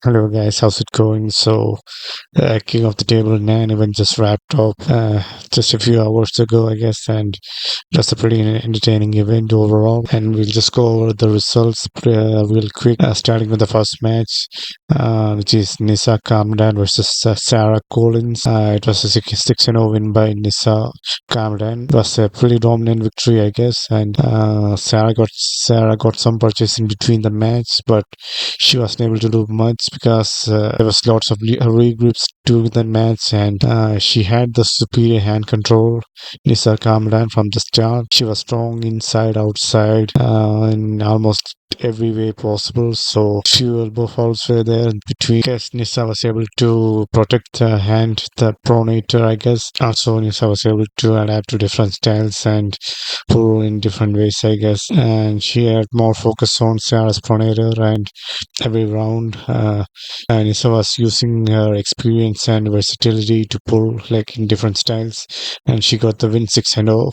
Hello guys, how's it going? King of the Table 9 event just wrapped up just a few hours ago, I guess, and that's a pretty entertaining event overall. And we'll just go over the results real quick, starting with the first match, which is Nissa Kamdan versus Sarah Collins. It was a 6-0 win by Nissa Kamdan. It was a pretty dominant victory, I guess, and Sarah got some purchase in between the match, but she wasn't able to do much because there was lots of regroups during the match, and she had the superior hand control. Nissa Kamran from the start. She was strong inside, outside, in almost every way possible. So few elbow falls were there in between. I guess Nissa was able to protect the hand, the pronator, I guess. Also, Nissa was able to adapt to different styles and pull in different ways, I guess. And she had more focus on Sarah's pronator, and every round, Nissa was using her experience and versatility to pull like in different styles, and she got the win 6-0.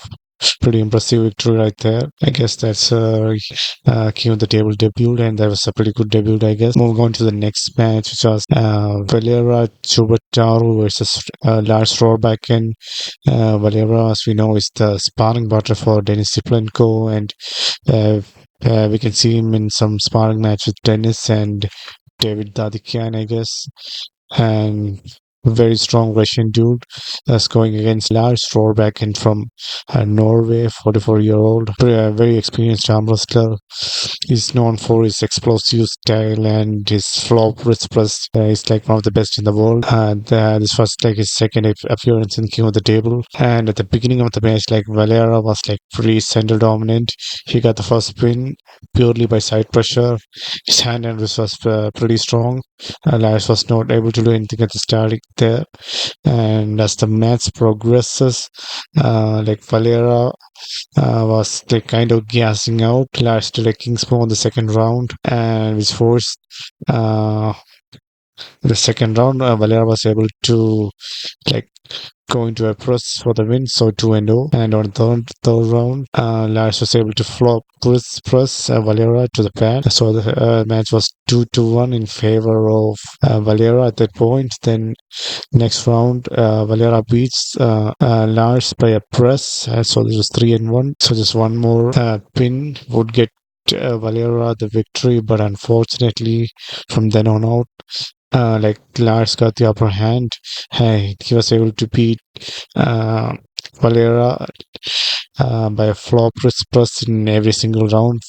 Pretty impressive victory right there. I guess that's King of the Table debut, and that was a pretty good debut, I guess. Moving on to the next match, which was Valera Chubataru versus Lars Rohrbacken. Valera, as we know, is the sparring partner for Denis Ziplenko, and we can see him in some sparring match with Dennis and David Dadikian, I guess. And very strong Russian dude that's going against Lars Rohrbacken from Norway, 44-year-old, very experienced arm wrestler. He's known for his explosive style and his flop wrist press. He's like one of the best in the world. This was like his second appearance in King of the Table. And at the beginning of the match, like Valera was like pretty center dominant. He got the first win purely by side pressure. His hand and wrist was pretty strong. Lars was not able to do anything at the start there. And as the match progresses, like Valera was like kind of gassing out. Lars did a Kingspaw in the second round, and which forced the second round. Valera was able to like go into a press for the win, so 2-0. And on the third round, Lars was able to flop press Valera to the pad. So the match was 2-1 in favor of Valera at that point. Then next round, Valera beats Lars by a press. So this was 3-1. So just one more pin would get Valera the victory, but unfortunately, from then on out, like Lars got the upper hand. He was able to beat Valera by a flop press in every single round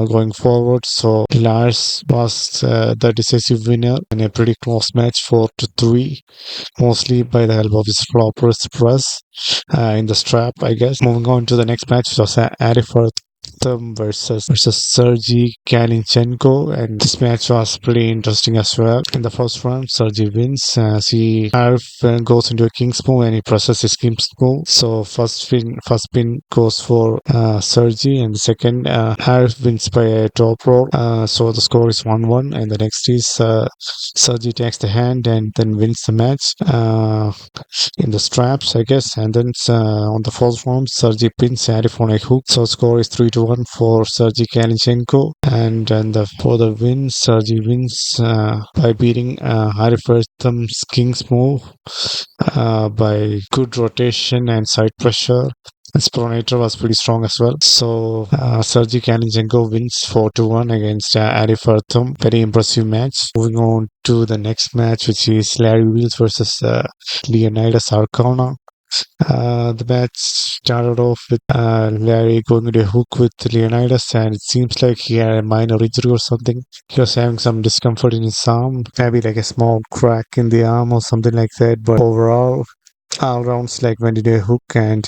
going forward. So Lars was the decisive winner in a pretty close match, 4-3, mostly by the help of his flop press in the strap, I guess. Moving on to the next match, which was Arif versus Sergey Kalinchenko, and this match was pretty interesting as well. In the first round, Sergey wins. Arif goes into a king's move and he presses his king's move. So first pin goes for Sergey, and the second Arif wins by a top roll. So the score is 1-1, and the next is Sergey takes the hand and then wins the match in the straps, I guess. And then on the fourth round, Sergey pins Arif on a hook. So score is 3-1 for Sergey Kalinchenko, and for the win, Sergey wins by beating Arif King's move by good rotation and side pressure. His pronator was pretty strong as well. So Sergey Kalinchenko wins 4-1 against Arif Artham. Very impressive match. Moving on to the next match, which is Larry Wheels versus Leonidas Arcana. The match started off with Larry going into a hook with Leonidas, and it seems like he had a minor injury or something. He was having some discomfort in his arm, maybe like a small crack in the arm or something like that. But overall, all rounds like went into a hook, and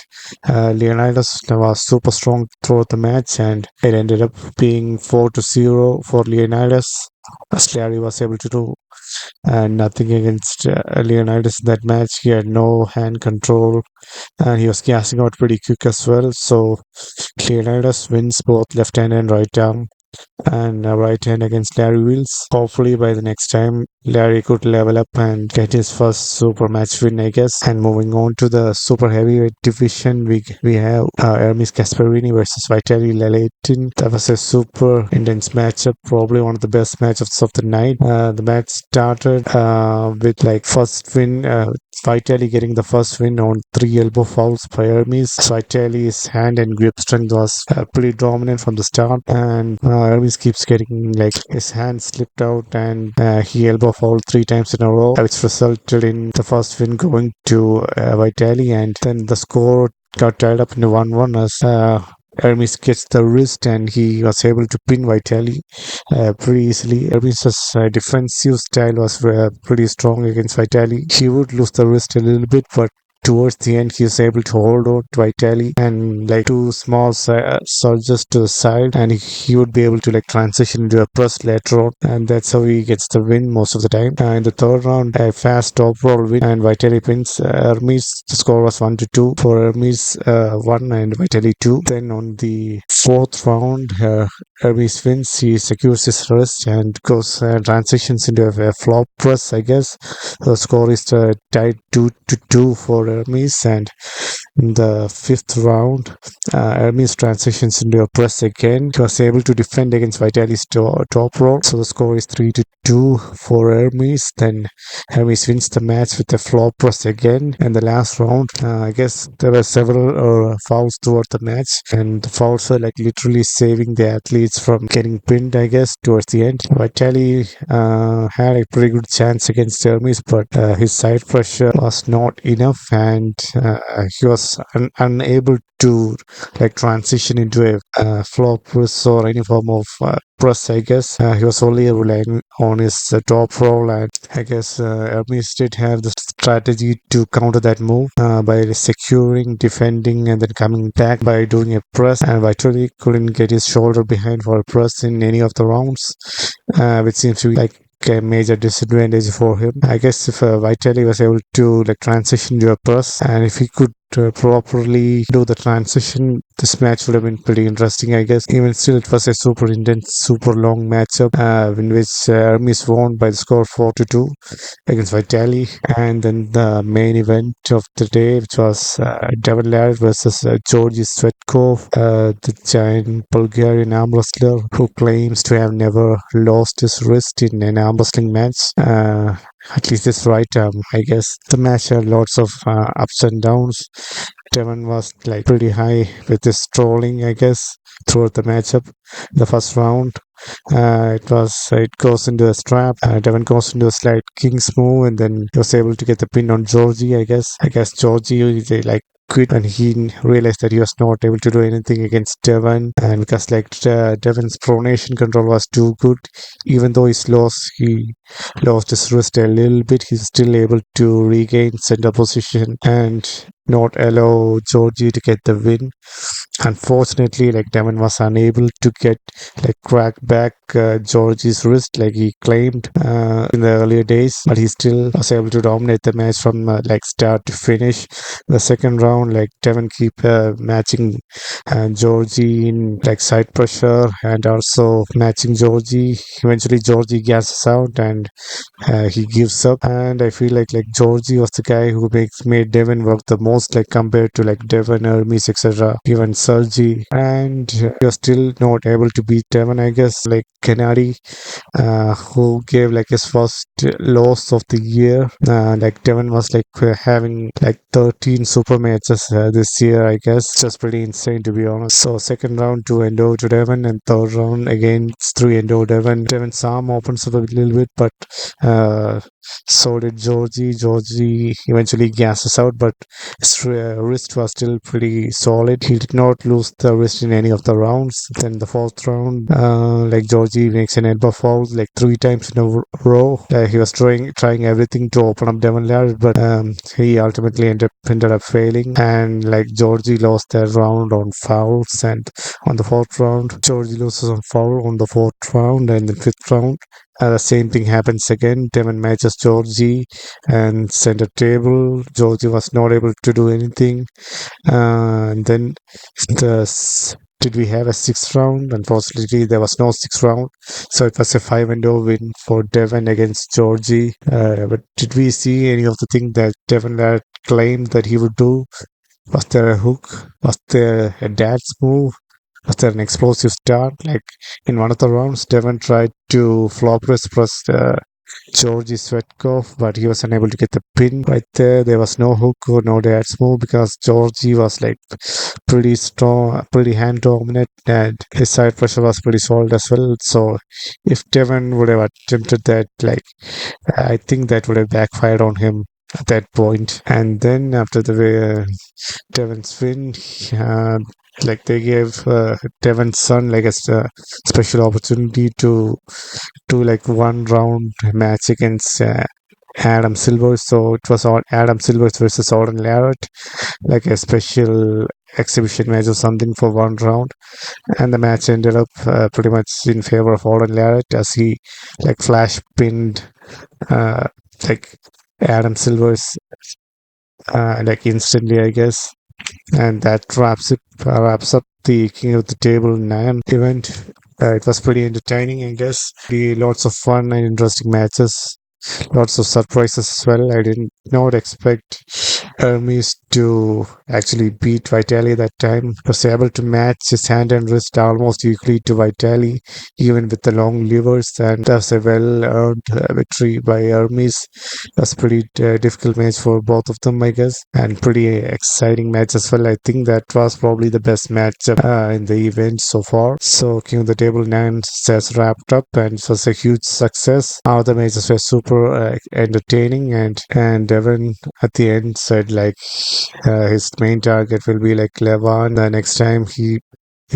Leonidas was super strong throughout the match, and it ended up being 4-0 for Leonidas, as Larry was able to do and nothing against Leonidas in that match. He had no hand control, and he was gassing out pretty quick as well. So Leonidas wins both left hand and right arm, and right hand against Larry Wheels. Hopefully by the next time Larry could level up and get his first super match win, I guess. And moving on to the super heavyweight division, we have Ermes Gasparini versus Vitaly Lalatin. That was a super intense matchup, probably one of the best matchups of the night. The match started with like first win. Vitaly getting the first win on 3 elbow fouls by Ermes. Vitaly's hand and grip strength was pretty dominant from the start, and Ermes keeps getting like his hand slipped out and he elbow fouled 3 times in a row, which resulted in the first win going to Vitaly, and then the score got tied up in 1-1 as Ermes gets the wrist and he was able to pin Vitaly pretty easily. Ermes' defensive style was pretty strong against Vitaly. He would lose the wrist a little bit, but towards the end, he was able to hold on to Vitaly and like two small surges to the side, and he would be able to like transition into a press later on, and that's how he gets the win most of the time. In the third round, a fast top roll win, and Vitaly pins Hermes. The score was 1-2 for Hermes 1 and Vitaly 2. Then on the fourth round, Hermes wins. He secures his wrist and goes transitions into a flop press, I guess. The score is tied 2-2 for Hermes, and in the fifth round, Hermes transitions into a press again. He was able to defend against Vitaly's top roll, so the score is 3-2 for Hermes. Then Hermes wins the match with a flop press again. And the last round, I guess there were several fouls throughout the match, and the fouls were like literally saving the athletes from getting pinned, I guess, towards the end. Vitaly had a pretty good chance against Hermes, but his side pressure was not enough, and he was unable to like transition into a flop press or any form of press, I guess. He was only relying on his top roll, and I guess Hermes did have the strategy to counter that move by securing, defending, and then coming back by doing a press, and Vitaly couldn't get his shoulder behind for a press in any of the rounds, which seems to be like a major disadvantage for him. I guess if Vitaly was able to like transition to a press, and if he could properly do the transition, this match would have been pretty interesting, I guess. Even still, it was a super intense, super long matchup in which Hermes won by the score 4-2 against Vitaly. And then the main event of the day, which was Devon Larratt versus Georgi Tsvetkov, the giant Bulgarian arm wrestler who claims to have never lost his wrist in an arm wrestling match. At least it's right, I guess. The match had lots of ups and downs. Devon was like pretty high with his trolling, I guess, throughout the matchup. The first round, it goes into a strap. Devon goes into a slight king's move, and then he was able to get the pin on Georgi, I guess. Georgi, they like quit when he realized that he was not able to do anything against Devon, and because like Devon's pronation control was too good, even though he lost his wrist a little bit, he's still able to regain center position and not allow Georgi to get the win. Unfortunately, like Devon was unable to get like crack back Georgie's wrist like he claimed in the earlier days, but he still was able to dominate the match from like start to finish. The second round, like Devon keep matching Georgie in like side pressure and also matching Georgie. Eventually, Georgie gasses out and he gives up, and I feel like Georgie was the guy who made Devon work the most, like compared to like Devon, Hermes, etc. Even Sergey, and he was still not able to beat Devon, I guess. Like Kennedy, who gave like his first loss of the year. Like Devon was like having like 13 super matches this year, I guess. Just pretty insane, to be honest. So second round 2-0 to Devon, and third round again it's 3-0 Devon. Devon's arm opens up a little bit, but so did Georgie. Georgie eventually gasses out, but his wrist was still pretty solid. He did not lose the wrist in any of the rounds. Then the fourth round, like Georgie makes an elbow foul like 3 times in a row. He was trying everything to open up Devon Larratt, but he ultimately ended up failing. And like Georgie lost that round on fouls, and on the fourth round, Georgie loses on foul on the fourth round, and the fifth round. The same thing happens again. Devon matches Georgie and center table. Georgie was not able to do anything. And then the did we have a sixth round? Unfortunately, there was no sixth round, so it was a 5-0 win for Devon against Georgie. But did we see any of the things that Devon Larratt claimed that he would do? Was there a hook? Was there a dance move? Was there an explosive start? Like in one of the rounds, Devon tried to flop press Georgi Tsvetkov, but he was unable to get the pin right there. There was no hook or no dance move because Georgi was like pretty strong, pretty hand dominant, and his side pressure was pretty solid as well. So if Devon would have attempted that, like I think that would have backfired on him at that point. And then after the Devon's win, uh, like they gave Devon's son like a special opportunity to do like one round match against Adam Silver. So it was all Adam Silver versus Auden Larratt, like a special exhibition match or something for one round. And the match ended up pretty much in favor of Auden Larratt as he like flash pinned uh, like Adam Silver's like instantly, I guess. And that wraps up the King of the Table 9 event. It was pretty entertaining, I guess. Lots of fun and interesting matches. Lots of surprises as well. I did not expect Ermes to actually beat Vitaly that time. He was able to match his hand and wrist almost equally to Vitaly, even with the long levers, and that was a well-earned victory by Ermes. That's a pretty difficult match for both of them, I guess, and pretty exciting match as well. I think that was probably the best match in the event so far. So King of the Table 9 has wrapped up, and it was a huge success. All the matches were super entertaining, and Devon at the end said like his main target will be like Levan. The next time he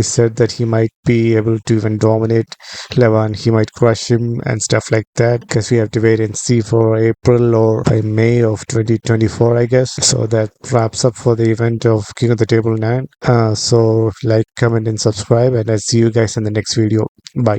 said that he might be able to even dominate Levan. He might crush him and stuff like that because we have to wait and see for April or by May of 2024, I guess. So that wraps up for the event of King of the Table 9. So like, comment, and subscribe, and I'll see you guys in the next video. Bye.